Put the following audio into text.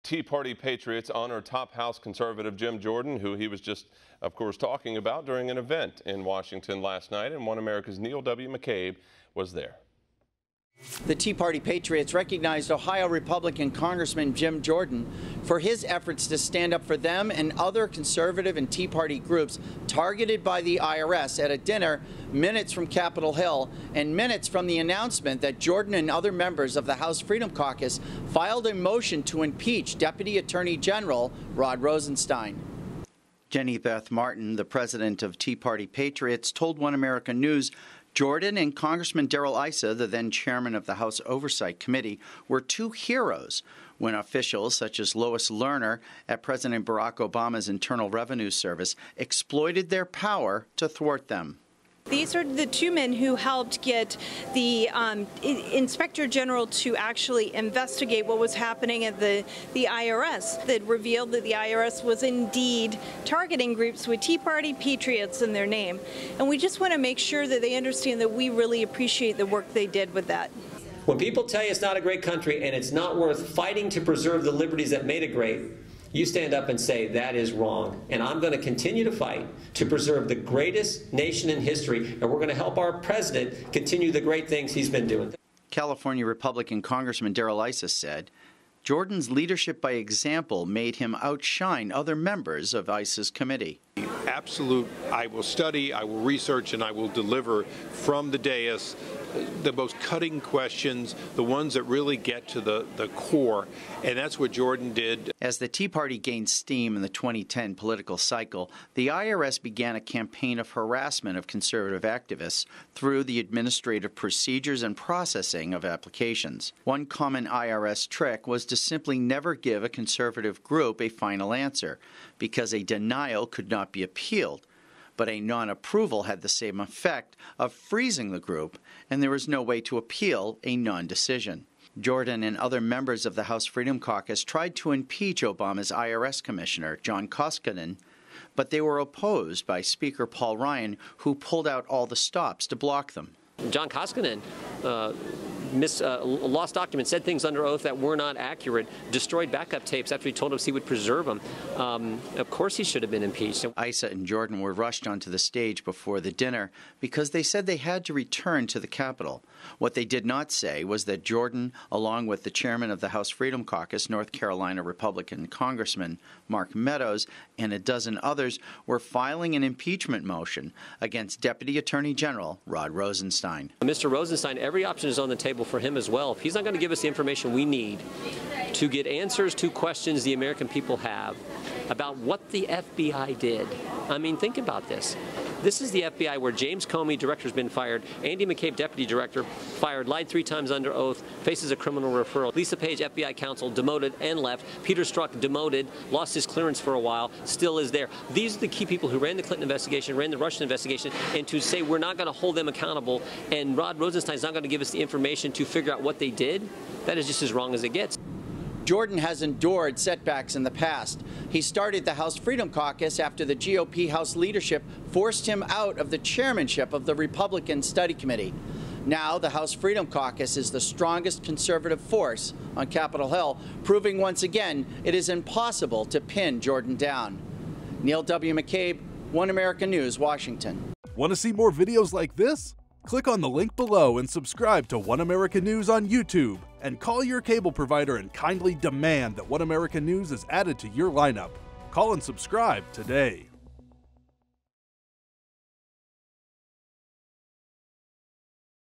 Tea Party Patriots honor top House conservative JimJordan, who he was just, of course, talking about during an event in Washington last night, and One America's Neil W. McCabe was there. The Tea Party Patriots recognized Ohio Republican Congressman JimJordan for his efforts to stand up for them and other conservative and Tea Party groups targeted by the IRS at a dinner minutes from Capitol Hill and minutes from the announcement that Jordan and other members of the House Freedom Caucus filed a motion to impeach Deputy Attorney General Rod Rosenstein. Jenny Beth Martin, the president of Tea Party Patriots, told One America News Jordan and Congressman Darrell Issa, the then chairman of the House Oversight Committee, were two heroes when officials such as Lois Lerner at President Barack Obama's Internal Revenue Service exploited their power to thwart them. These are the two men who helped get the Inspector General to actually investigate what was happening at the IRS, that revealed that the IRS was indeed targeting groups with Tea Party Patriots in their name. And we just want to make sure that they understand that we really appreciate the work they did with that. When people tell you it's not a great country and it's not worth fighting to preserve the liberties that made it great, you stand up and say that is wrong. And I'm going to continue to fight to preserve the greatest nation in history, and we're going to help our president continue the great things he's been doing. California Republican Congressman Darrell Issa said Jordan's leadership by example made him outshine other members of Issa's committee. Absolute, I will study, I will research, and I will deliver from the dais the most cutting questions, the ones that really get to the core, and that's what Jordan did. As the Tea Party gained steam in the 2010 political cycle, the IRS began a campaign of harassment of conservative activists through the administrative procedures and processing of applications. One common IRS trick was to simply never give a conservative group a final answer, because a denial could not be appealed. But a non-approval had the same effect of freezing the group, and there was no way to appeal a non-decision. Jordan and other members of the House Freedom Caucus tried to impeach Obama's IRS Commissioner, John Koskinen, but they were opposed by Speaker Paul Ryan, who pulled out all the stops to block them. John Koskinen lost documents, said things under oath that were not accurate, destroyed backup tapes after he told us he would preserve them. Of course he should have been impeached. Issa and Jordan were rushed onto the stage before the dinner because they said they had to return to the Capitol. What they did not say was that Jordan, along with the chairman of the House Freedom Caucus, North Carolina Republican Congressman Mark Meadows, and a dozen others were filing an impeachment motion against Deputy Attorney General Rod Rosenstein. Mr. Rosenstein, every option is on the table for him as well. If he's not going to give us the information we need to get answers to questions the American people have about what the FBI did. I mean, think about this. This is the FBI where James Comey, director, has been fired. Andy McCabe, deputy director, fired, lied 3 times under oath, faces a criminal referral. Lisa Page, FBI counsel, demoted and left. Peter Strzok, demoted, lost his clearance for a while, still is there. These are the key people who ran the Clinton investigation, ran the Russian investigation, and to say we're not going to hold them accountable and Rod Rosenstein is not going to give us the information to figure out what they did, that is just as wrong as it gets. Jordan has endured setbacks in the past. He started the House Freedom Caucus after the GOP House leadership forced him out of the chairmanship of the Republican Study Committee. Now, the House Freedom Caucus is the strongest conservative force on Capitol Hill, proving once again it is impossible to pin Jordan down. Neil W. McCabe, One America News, Washington. Want to see more videos like this? Click on the link below and subscribe to One America News on YouTube. And call your cable provider and kindly demand that One America News is added to your lineup. Call and subscribe today.